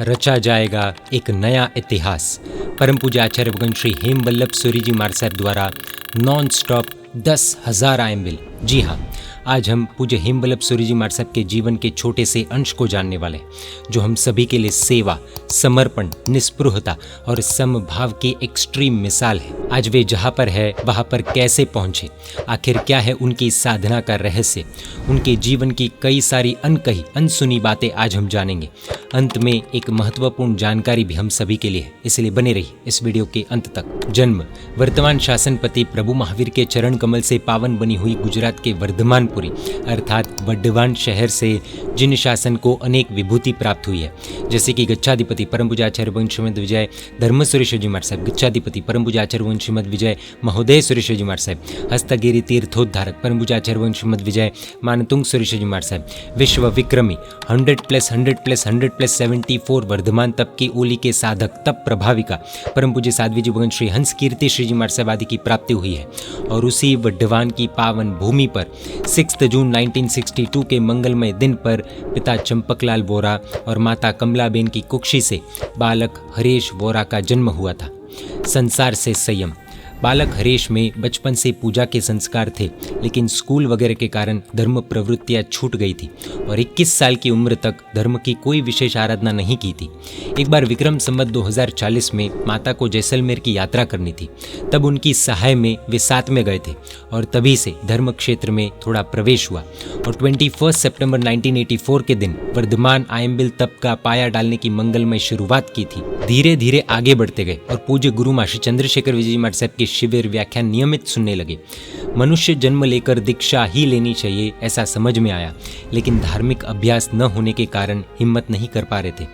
रचा जाएगा एक नया इतिहास। परम पूज्य आचार्य भगवान श्री हेमवल्लभ सूरी जी महाराज साहब द्वारा नॉन स्टॉप 10,000 आयम्बिल। जी हाँ, आज हम पूज्य हेमवल्लभ सूरी जी महाराज साहब के जीवन के छोटे से अंश को जानने वाले हैं, जो हम सभी के लिए सेवा, समर्पण, निस्पृहता और समभाव की एक्सट्रीम मिसाल है। आज वे जहाँ पर है वहाँ पर कैसे पहुँचे, आखिर क्या है उनकी साधना का रहस्य, उनके जीवन की कई सारी अनकही अनसुनी बातें आज हम जानेंगे। अंत में एक महत्वपूर्ण जानकारी भी हम सभी के लिए है, इसलिए बने रहिए इस वीडियो के अंत तक। जन्म वर्तमान शासनपति प्रभु महावीर के चरण कमल से पावन बनी हुई गुजरात के वर्धमानपुरी अर्थात वड्डवान शहर से जिन शासन को अनेक विभूति प्राप्त हुई है, जैसे कि गच्छाधिपति परम पूज्य आचार्य भगवान श्रीमद विजय धर्म सुरेश्वर जी महाराज साहब, गच्छाधिपति परम पूज्य आचार्य भगवान श्रीमद विजय महोदय सुरेश्वर जी महाराज साहब, हस्तगिरी तीर्थोद्धारक परम पूज्य आचार्य भगवान श्रीमद विजय मानतुंग सुरेश्वर जी महाराज साहब, विश्व विक्रमी 100+100+100+74 वर्धमान तप की ओली के साधक तप प्रभाविका परम पूज्य साध्वी जी भगवान श्री हंस कीर्ति श्री जी महाराज साहब आदि की प्राप्ति हुई है। और उसी वड्डवान की पावन भूमि पर 6 जून 1962 के मंगलमय दिन पर पिता चंपकलाल वोरा और माता कमलाबेन की कुक्षी से बालक हरेश वोरा का जन्म हुआ था। संसार से संयम। बालक हरेश में बचपन से पूजा के संस्कार थे, लेकिन स्कूल वगैरह के कारण धर्म प्रवृत्तियां छूट गई थी और 21 साल की उम्र तक धर्म की कोई विशेष आराधना नहीं की थी। एक बार विक्रम संवत 2040 में माता को जैसलमेर की यात्रा करनी थी। तब उनकी सहाय में वे साथ में गए थे और तभी से धर्म क्षेत्र में थोड़ा प्रवेश हुआ और 21 सितंबर 1984 के दिन वर्धमान आयम्बिल तप का पाया डालने की मंगलमय शुरुआत की थी। धीरे धीरे आगे बढ़ते गए और पूज्य गुरु मां श्री चंद्रशेखर विजय जी महाराज साहब के शिविर व्याख्यान नियमित सुनने लगे। मनुष्य जन्म लेकर दीक्षा ही लेनी चाहिए ऐसा समझ में आया, लेकिन धार्मिक अभ्यास न होने के कारण हिम्मत नहीं कर पा रहे थे।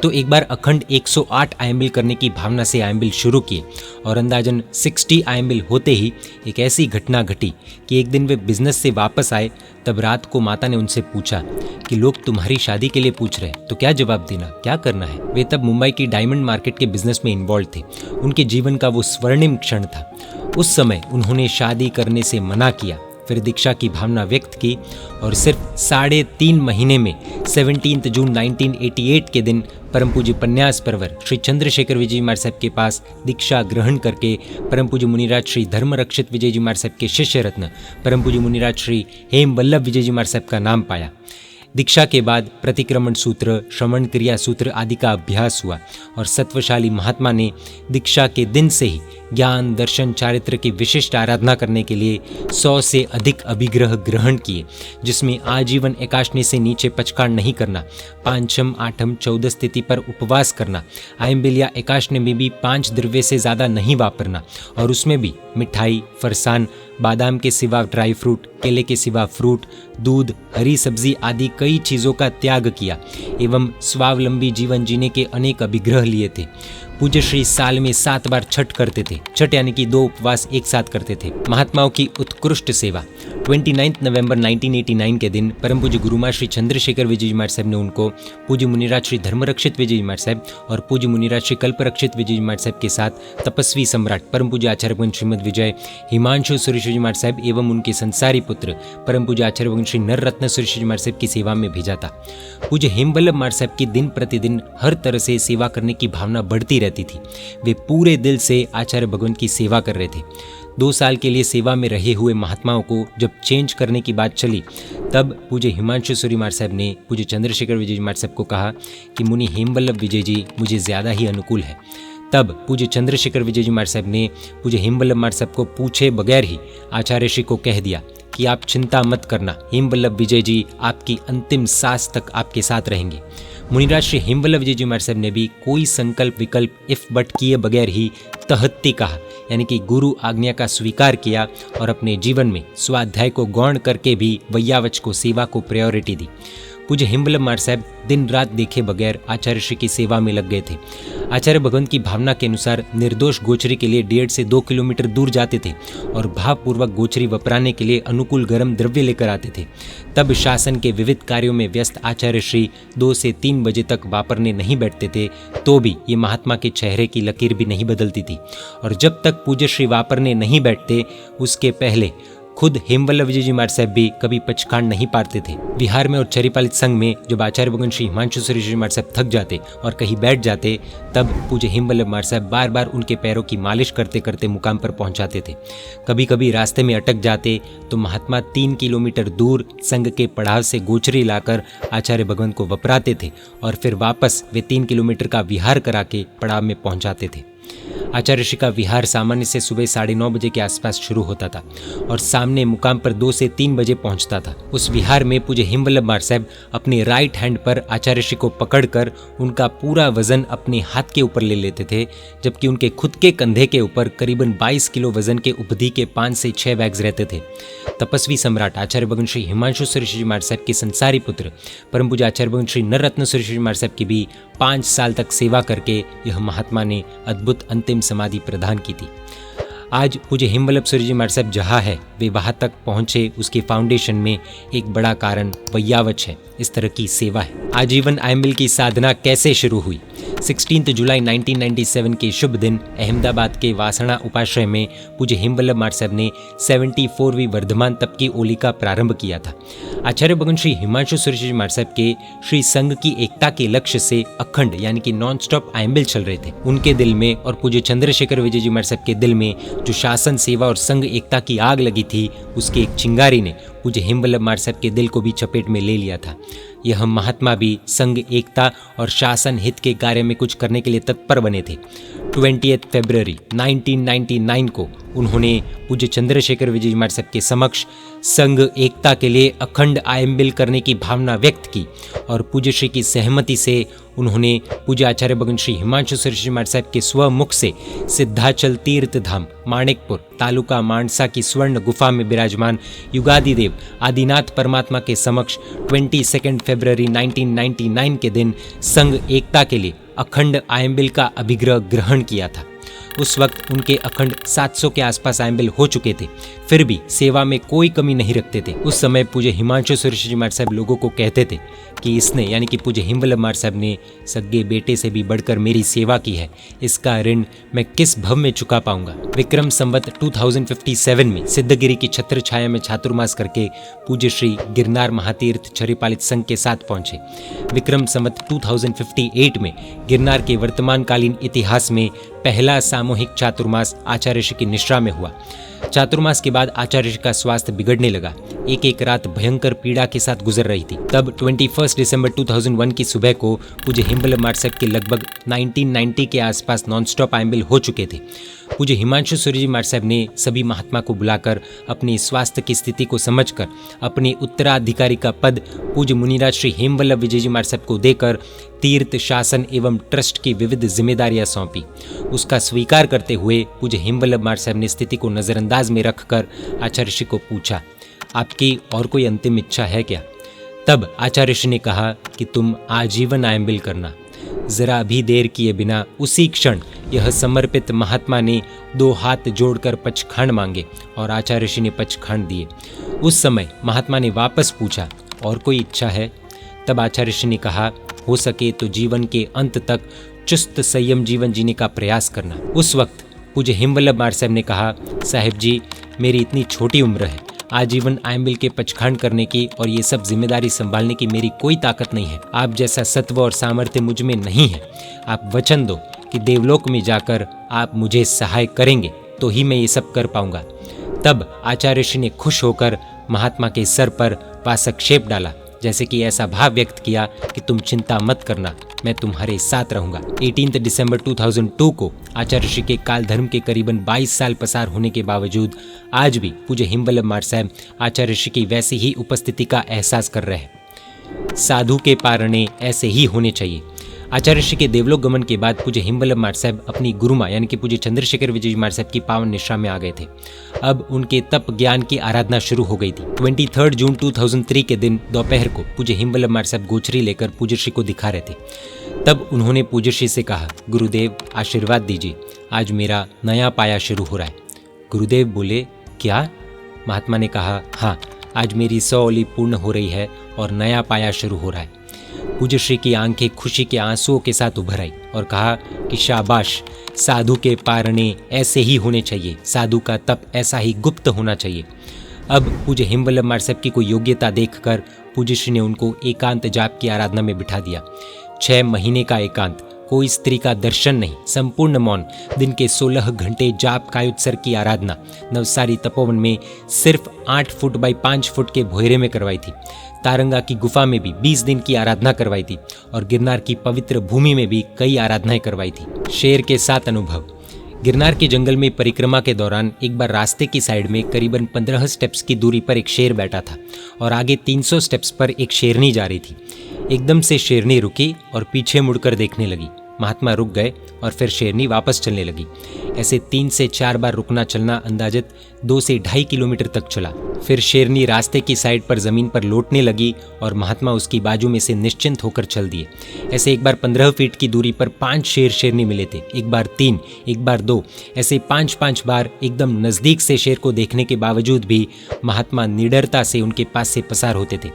तो एक बार अखंड 108 आयम्बिल करने की भावना से आयम्बिल शुरू किए और अंदाजन 60 आयम्बिल होते ही एक ऐसी घटना घटी कि एक दिन वे बिजनेस से वापस आए। तब रात को माता ने उनसे पूछा कि लोग तुम्हारी शादी के लिए पूछ रहे हैं, तो क्या जवाब देना, क्या करना है। वे तब मुंबई की डायमंड मार्केट के बिजनेस में इन्वॉल्व थे। उनके जीवन का वो स्वर्णिम क्षण था। उस समय उन्होंने शादी करने से मना किया, फिर दीक्षा की भावना व्यक्त की और सिर्फ 3.5 महीने में 17 जून 1988 के दिन परम पूज्य पन्यास परवर श्री चंद्रशेखर विजय जी महाराज साहब के पास दीक्षा ग्रहण करके परम पूज्य मुनिराज श्री धर्म रक्षित विजय जी महाराज साहब के शिष्य रत्न परम पूज्य मुनिराज श्री हेमवल्लभ विजय जी महाराज साहब का नाम पाया। दीक्षा के बाद प्रतिक्रमण सूत्र, श्रवण क्रिया सूत्र आदि का अभ्यास हुआ और सत्वशाली महात्मा ने दीक्षा के दिन से ही ज्ञान, दर्शन, चारित्र की विशिष्ट आराधना करने के लिए 100 से अधिक अभिग्रह ग्रहण किए, जिसमें आजीवन एकाशनी से नीचे पचकाण नहीं करना, पांचम, आठम, 14 स्थिति पर उपवास करना, आयम्बिल या एकाशनी में भी 5 द्रव्य से ज़्यादा नहीं वापरना और उसमें भी मिठाई, फरसान, बादाम के सिवा ड्राई फ्रूट, केले के सिवा फ्रूट, दूध, हरी सब्जी आदि कई चीज़ों का त्याग किया एवं स्वावलंबी जीवन जीने के अनेक अभिग्रह लिए थे। पूज्य श्री साल में 7 बार छठ करते थे। छठ यानी कि 2 उपवास एक साथ करते थे। महात्माओं की उत्कृष्ट सेवा। 29 नवंबर 1989 के दिन परम पूज्य गुरुमा श्री चंद्रशेखर विजय जी महाराज साहब ने उनको पूज्य मुनिराज श्री धर्मरक्षित विजय जी महाराज साहब और पूज्य मुनिराज श्री कल्परक्षित विजय जी महाराज साहब के साथ तपस्वी सम्राट परम पूज्य आचार्य भगवान श्रीमद विजय हिमांशु सुरेश्वर जी महाराज साहब एवं उनके संसारी पुत्र परम पूज्य आचार्य भगवान श्री नर रत्न सुरेश्वर जी महाराज साहब की सेवा में भेजा था। पूज्य हेमवल्लभ महाराज साहब की दिन प्रतिदिन हर तरह से सेवा करने की भावना बढ़ती रहती थी। वे पूरे दिल से आचार्य भगवान की सेवा कर रहे थे। 2 साल के लिए सेवा में रहे हुए महात्माओं को जब चेंज करने की बात चली, तब पूज्य हिमांशु सूरी महाराज साहब ने पूज्य चंद्रशेखर विजय जी महाराज साहब को कहा कि मुनि हेमवल्लभ विजय जी मुझे ज़्यादा ही अनुकूल है। तब पूज्य चंद्रशेखर विजय जी महाराज साहब ने पूज्य हेमवल्लभ महाराज साहब को पूछे बगैर ही आचार्य श्री को कह दिया कि आप चिंता मत करना, हेमवल्लभ विजय जी आपकी अंतिम सांस तक आपके साथ रहेंगे। मुनिराज श्री हेमवल्लभ विजय जी महाराज साहब ने भी कोई संकल्प विकल्प इफ बट किए बगैर ही तहत्ती कहा, यानी कि गुरु आज्ञा का स्वीकार किया और अपने जीवन में स्वाध्याय को गौण करके भी वैयावच को सेवा को प्रायोरिटी दी। पूज्य हेमवल्लभ महाराज साहब दिन रात देखे बगैर आचार्य श्री की सेवा में लग गए थे। आचार्य भगवंत की भावना के अनुसार निर्दोष गोचरी के लिए 1.5 से 2 किलोमीटर दूर जाते थे और भावपूर्वक गोचरी वपराने के लिए अनुकूल गर्म द्रव्य लेकर आते थे। तब शासन के विविध कार्यों में व्यस्त आचार्य श्री 2 से 3 बजे तक वापरने नहीं बैठते थे, तो भी ये महात्मा के चेहरे की लकीर भी नहीं बदलती थी। और जब तक पूज्य श्री वापरने नहीं बैठते, उसके पहले खुद हेमवल्लभ विजयजी महाराज साहब भी कभी पचखांड नहीं पाते थे। विहार में और चरिपालित संघ में जब आचार्य भगवान श्री हिमांशु सूर्य जी महाराज साहब थक जाते और कहीं बैठ जाते, तब पूज्य हेमवल्लभ महाराज साहब बार बार उनके पैरों की मालिश करते करते मुकाम पर पहुंचाते थे। कभी कभी रास्ते में अटक जाते तो महात्मा 3 किलोमीटर दूर संघ के पड़ाव से गोचरी लाकर आचार्य भगवान को वपराते थे और फिर वापस वे 3 किलोमीटर का विहार करा के पड़ाव में पहुंचाते थे। आचार्य ऋषि का विहार सामान्य से सुबह 9:30 बजे के आसपास शुरू होता था और सामने मुकाम पर 2 से 3 बजे पहुंचता था। उस विहार में पूज्य हेमवल्लभ महाराज साहब अपने राइट हैंड पर आचार्य ऋषि को पकड़कर उनका पूरा वजन अपने हाथ के ऊपर ले लेते थे, जबकि उनके खुद के कंधे के ऊपर करीबन 22 किलो वजन के उपधी के 5 से 6 बैग्स रहते थे। तपस्वी सम्राट आचार्य भगवान श्री हिमांशु सूर्य जी महाराज साहब के संसारी पुत्र परम पूज्य आचार्य भगवान श्री नररत्न सूर्य जी महाराज साहब की भी 5 साल तक सेवा करके यह महात्मा ने अद्भुत अंतिम समाधि प्रदान की थी। आज पूज्य हेमवल्लभ सूर्य जी महाराज साहब जहाँ है वे वहाँ तक पहुँचे, उसके फाउंडेशन में एक बड़ा कारण वैयावच है, इस तरह की सेवा है। आजीवन आयम्बिल की साधना कैसे शुरू हुई? 16 जुलाई 1997 के शुभ दिन अहमदाबाद के वासणा उपाश्रय में पूज्य हेमवल्लभ महाराज साहब ने 74वीं वर्धमान तप की ओली का प्रारंभ किया था। आचार्य भगवान श्री हिमांशु सूर्य जी महाराज साहब के श्री संघ की एकता के लक्ष्य से अखंड यानी कि नॉन स्टॉप आयम्बिल चल रहे थे। उनके दिल में और पूज्य चंद्रशेखर विजय जी महाराज साहब के दिल में जो शासन सेवा और संघ एकता की आग लगी थी, उसकी एक चिंगारी ने पूज्य हेमवल्लभ महाराज साहब के दिल को भी चपेट में ले लिया था। यह महात्मा भी संघ एकता और शासन हित के कार्य में कुछ करने के लिए तत्पर बने थे। 20 फरवरी 1999 को उन्होंने पूज्य चंद्रशेखर विजय महाराज साहब के समक्ष संघ एकता के लिए अखंड आयम्बिल करने की भावना व्यक्त की और पूज्य श्री की सहमति से उन्होंने पूज्य आचार्य भगवान श्री हिमांशु सूर्य महाराज साहब के स्वमुख से सिद्धाचल तीर्थ धाम माणिकपुर तालुका मानसा की स्वर्ण गुफा में विराजमान युगादिदेव आदिनाथ परमात्मा के समक्ष 22 फरवरी 1999 के दिन संघ एकता के लिए अखंड आयम्बिल का अभिग्रह ग्रहण किया था। उस वक्त उनके अखंड 700 के आसपास आयम्बिल हो चुके थे, फिर भी सेवा में कोई कमी नहीं रखते थे। उस समय पूज्य हिमांशु सूर्य जी महाराज साहब लोगों को कहते थे कि इसने यानी कि पूज्य हेमवल्लभ महाराज साहब ने सगे बेटे से भी बढ़कर मेरी सेवा की है, इसका ऋण मैं किस भव में चुका पाऊंगा। विक्रम संवत 2057 में सिद्धगिरी की छत्र छाया में चातुर्मास करके पूज्य श्री गिरनार महातीर्थ चरिपालित संघ के साथ पहुंचे। विक्रम संवत 2058 में गिरनार के वर्तमानकालीन इतिहास में पहला सामूहिक चातुर्मास आचार्य ऋषि की निश्रा में हुआ। चातुर्मास के बाद आचार्य ऋषि का स्वास्थ्य बिगड़ने लगा। एक एक रात भयंकर पीड़ा के साथ गुजर रही थी। तब 21 दिसंबर 2001 की सुबह को पूज्य हेमवल्लभ महाराज साहब के लगभग 1990 के आसपास नॉनस्टॉप आयम्बिल हो चुके थे। पूज्य हिमांशु सूर्य जी महाराज साहब ने सभी महात्मा को बुलाकर अपनी स्वास्थ्य की स्थिति को समझकर अपने उत्तराधिकारी का पद पूज्य मुनिराज श्री हेमवल्लभ विजय जी महाराज साहब को देकर तीर्थ शासन एवं ट्रस्ट की विविध जिम्मेदारियां सौंपी। उसका स्वीकार करते हुए पूज्य हेमवल्लभ महाराज साहब ने स्थिति को नजरअंदाज में रखकर आचार्य ऋषि को पूछा, आपकी और कोई अंतिम इच्छा है क्या? तब आचार्य ऋषि ने कहा कि तुम आजीवन आयम्बिल करना। जरा भी देर किए बिना उसी क्षण यह समर्पित महात्मा ने 2 हाथ जोड़कर पचखंड मांगे और आचार्य ऋषि ने पचखंड दिए। उस समय महात्मा ने वापस पूछा, और कोई इच्छा है? तब आचार्य ऋषि ने कहा, हो सके तो जीवन के अंत तक चुस्त संयम जीवन जीने का प्रयास करना। उस वक्त पूज्य हेमवल्लभ महाराज साहब ने कहा, साहिब जी मेरी इतनी छोटी उम्र है, आजीवन आयम्बिल के पचखंड करने की और ये सब जिम्मेदारी संभालने की मेरी कोई ताकत नहीं है। आप जैसा सत्व और सामर्थ्य मुझ में नहीं है। आप वचन दो कि देवलोक में जाकर आप मुझे सहाय करेंगे तो ही मैं ये सब कर पाऊंगा। तब आचार्य ऋषि ने खुश होकर महात्मा के सर पर वासक्षेप डाला, जैसे कि ऐसा भाव व्यक्त किया कि तुम चिंता मत करना, मैं तुम्हारे साथ रहूंगा। 18 दिसंबर 2002 को आचार्य ऋषि के काल धर्म के करीबन 22 साल पसार होने के बावजूद आज भी पूज्य हेमवल्लभ महाराज साहब आचार्य ऋषि की वैसी ही उपस्थिति का एहसास कर रहे हैं। साधु के पारणे ऐसे ही होने चाहिए। आचार्य ऋषि के देवलोक गमन के बाद पूज्य हेमवल्लभ महाराज साहब अपनी गुरुमा यानी कि पूज्य चंद्रशेखर विजय महाराज साहब की पावन निष्ठा में आ गए थे। अब उनके तप ज्ञान की आराधना शुरू हो गई थी। 23 जून 2003 के दिन दोपहर को पूज्य हेमवल्लभ महाराज साहब गोचरी लेकर पूज्य श्री को दिखा रहे थे। तब उन्होंने पूज्य श्री से कहा, गुरुदेव आशीर्वाद दीजिए, आज मेरा नया पाया शुरू हो रहा है। गुरुदेव बोले, क्या? महात्मा ने कहा, हाँ, आज मेरी 100 ओली पूर्ण हो रही है और नया पाया शुरू हो रहा है। पूज्य श्री की आंखें खुशी के आंसुओं के साथ उभर आई और कहा कि शाबाश, साधु के पारणे ऐसे ही होने चाहिए, साधु का तप ऐसा ही गुप्त होना चाहिए। अब पूज्य हिमवल्लभ मार साहब की कोई योग्यता देखकर पूज्य श्री ने उनको एकांत जाप की आराधना में बिठा दिया। 6 महीने का एकांत, कोई स्त्री का दर्शन नहीं, संपूर्ण मौन, दिन के 16 घंटे जाप कायोत्सर की आराधना नवसारी तपोवन में सिर्फ 8 फुट बाई 5 फुट के भोयरे में करवाई थी। तारंगा की गुफा में भी 20 दिन की आराधना करवाई थी और गिरनार की पवित्र भूमि में भी कई आराधनाएं करवाई थी। शेर के साथ अनुभव। गिरनार के जंगल में परिक्रमा के दौरान एक बार रास्ते की साइड में करीबन 15 स्टेप्स की दूरी पर एक शेर बैठा था और आगे 300 स्टेप्स पर एक शेरनी जा रही थी। एकदम से शेरनी रुकी और पीछे मुड़कर देखने लगी। महात्मा रुक गए और फिर शेरनी वापस चलने लगी। ऐसे 3 से 4 बार रुकना चलना अंदाजत 2 से 2.5 किलोमीटर तक चला। फिर शेरनी रास्ते की साइड पर जमीन पर लौटने लगी और महात्मा उसकी बाजू में से निश्चिंत होकर चल दिए। ऐसे एक बार 15 फीट की दूरी पर 5 शेर शेरनी मिले थे, एक बार 3, एक बार 2, ऐसे 5-5 बार एकदम नज़दीक से शेर को देखने के बावजूद भी महात्मा निडरता से उनके पास से पसार होते थे।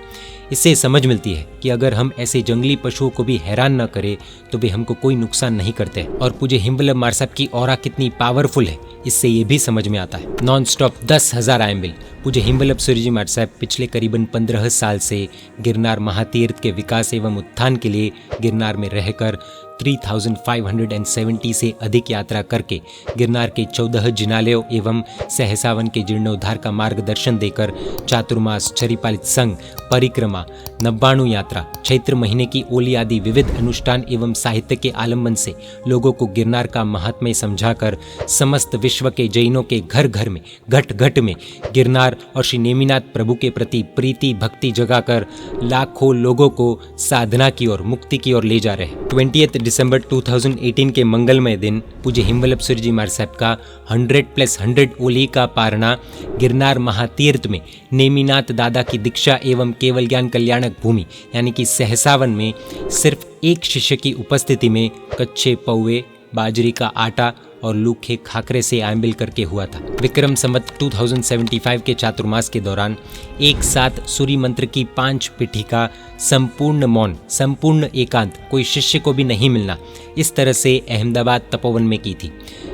इससे समझ मिलती है कि अगर हम ऐसे जंगली पशुओं को भी हैरान न करें तो वे हमको कोई नुकसान नहीं करते। और पूज्य हिमवल्लभ मार साहब की ऑरा कितनी पावरफुल है, इससे ये भी समझ में आता है। Non stop 10,000 ayambil. पूज्य हिमवल्लभ सूर्य जी मार साहब पिछले करीबन 15 साल से गिरनार महातीर्थ के विकास एवं उत्थान के लिए गिरनार में रहकर 3570 से अधिक यात्रा करके गिरनार के 14 जिनालयों एवं सहसावन के जीर्णोद्धार का मार्गदर्शन देकर चातुर्मास, चरिपालित संघ, परिक्रमा, नब्बाणु यात्रा, चैत्र महीने की ओली आदि विविध अनुष्ठान एवं साहित्य के आलम्बन से लोगों को गिरनार का महात्म्य समझाकर समस्त विश्व के जैनों के घर घर में, घट घट में गिरनार और श्री नेमिनाथ प्रभु के प्रति प्रीति भक्ति जगाकर लाखों लोगों को साधना की ओर, मुक्ति की ओर ले जा रहे हैं। 20 दिसंबर 2018 के मंगलमय दिन पूज्य हिमवल्लभ सूर्य जी मार साहब का 100+100 ओली का पारणा गिरनार महातीर्थ में नेमिनाथ दादा की दीक्षा एवं केवल ज्ञान कल्याणक भूमि यानी कि सहसावन में सिर्फ एक शिष्य की उपस्थिति में कच्चे पौवे, बाजरी का आटा और लूखे खाकरे से आयम्बिल करके हुआ था। विक्रम संवत 2075 के चातुर्मास के दौरान एक साथ सूर्य मंत्र की 5 पीठिका, संपूर्ण मौन, संपूर्ण एकांत, कोई शिष्य को भी नहीं मिलना, इस तरह से अहमदाबाद तपोवन में की थी।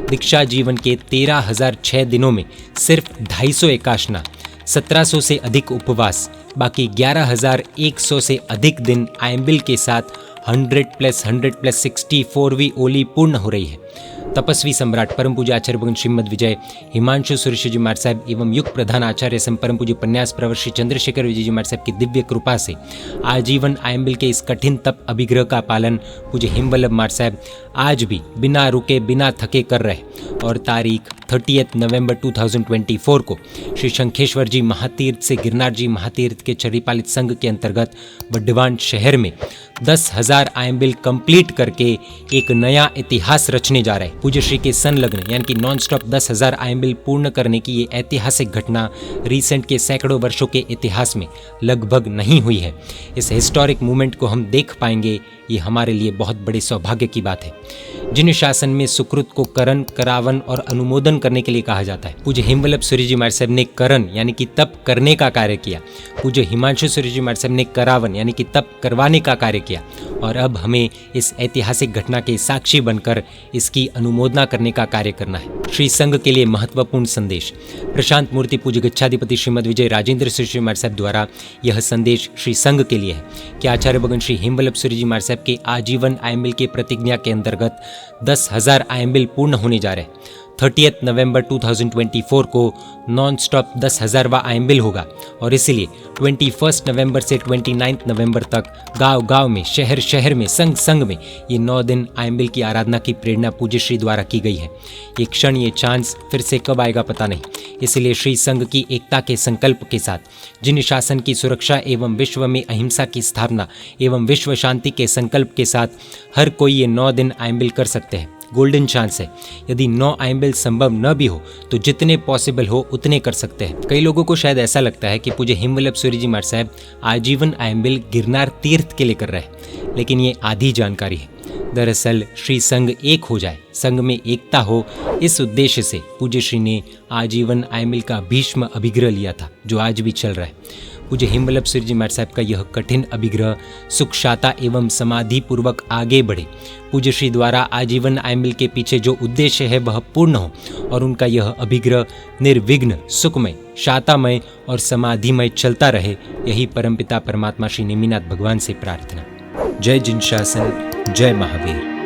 दीक्षा जीवन के 13,006 दिनों में सिर्फ 250 एकाशना, 1700 से अधिक उपवास, बाकी 11,100 से अधिक दिन आयम्बिल के साथ 100+100+64वीं ओली पूर्ण हो रही है। तपस्वी सम्राट परम पूज्य आचार्य भगवान श्रीमद विजय हिमांशु सुरेश जी मार साहब एवं युग प्रधान आचार्य सम परम पूज्य उपन्यास प्रवर श्री चंद्रशेखर विजय जी मार साहब की दिव्य कृपा से आजीवन आयम्बिल के इस कठिन तप अभिग्रह का पालन पूज्य हिमवल्लभ मार साहब आज भी बिना रुके बिना थके कर रहे और तारीख 30 नवंबर 2024 को श्री शंखेश्वर जी महातीर्थ से गिरनार जी महातीर्थ के चरिपालित संघ के अंतर्गत बड्डवान शहर में 10,000 आयम्बिल कंप्लीट करके एक नया इतिहास रचने जा रहे हैं। पूज्य श्री के संलग्न यानी कि नॉन स्टॉप 10,000 आयम्बिल पूर्ण करने की ये ऐतिहासिक घटना रिसेंट के सैकड़ों वर्षों के इतिहास में लगभग नहीं हुई है। इस हिस्टोरिक मूवमेंट को हम देख पाएंगे, ये हमारे लिए बहुत बड़े सौभाग्य की बात है। जिन शासन में सुकृत को करण, करावन और अनुमोदन करने के लिए कहा जाता है, पूज्य हिमवल्लभ सूर्य जी मार साहब ने करण यानी कि तप करने का कार्य किया। पूज्य हिमांशु सूर्य जी मार साहब ने करावन यानी कि तप करवाने का कार्य किया और अब हमें इस ऐतिहासिक घटना के साक्षी बनकर इसकी अनुमोदना करने का कार्य करना है। श्री संघ के लिए महत्वपूर्ण संदेश। प्रशांत मूर्ति पूज्य गच्छाधिपति श्रीमद विजय राजेंद्र सूर्य जी मार साहब द्वारा यह संदेश श्री संघ के लिए है कि आचार्य भगवान श्री हिमवल्लभ सूर्य जी मार साहब के आजीवन आयम्बिल के प्रतिज्ञा के अंतर्गत 10,000 आयम्बिल पूर्ण होने जा रहे हैं। 30 नवंबर 2024 को नॉन स्टॉप 10,000वां आयम्बिल होगा और इसलिए 21 नवंबर से 29 नवंबर तक गांव गांव में, शहर शहर में, संघ संघ में ये 9 दिन आयम्बिल की आराधना की प्रेरणा पूज्य श्री द्वारा की गई है। ये क्षण, ये चांस फिर से कब आएगा पता नहीं, इसलिए श्री संघ की एकता के संकल्प के साथ, जिन शासन की सुरक्षा एवं विश्व में अहिंसा की स्थापना एवं विश्व शांति के संकल्प के साथ हर कोई ये 9 दिन आयम्बिल कर सकते हैं। गोल्डन चांस है। यदि 9 आयम्बिल संभव न भी हो तो जितने पॉसिबल हो उतने कर सकते हैं। कई लोगों को शायद ऐसा लगता है कि पूज्य हिमवल्लभ सूर्य जी मार साहब आजीवन आयम्बिल गिरनार तीर्थ के लिए कर रहे हैं, लेकिन ये आधी जानकारी है। दरअसल श्री संघ एक हो जाए, संघ में एकता हो, इस उद्देश्य से पूज्य श्री ने आजीवन आयम्बिल का भीष्म अभिग्रह लिया था जो आज भी चल रहा है। पूज्य हेमवल्लभ सूर्य जी महाराज साहब का यह कठिन अभिग्रह सुखशाता एवं समाधि पूर्वक आगे बढ़े, पूज्य श्री द्वारा आजीवन आयमिल के पीछे जो उद्देश्य है वह पूर्ण हो और उनका यह अभिग्रह निर्विघ्न, सुखमय, शातामय और समाधिमय चलता रहे, यही परमपिता परमात्मा श्री नेमिनाथ भगवान से प्रार्थना। जय जिन शासन, जय महावीर।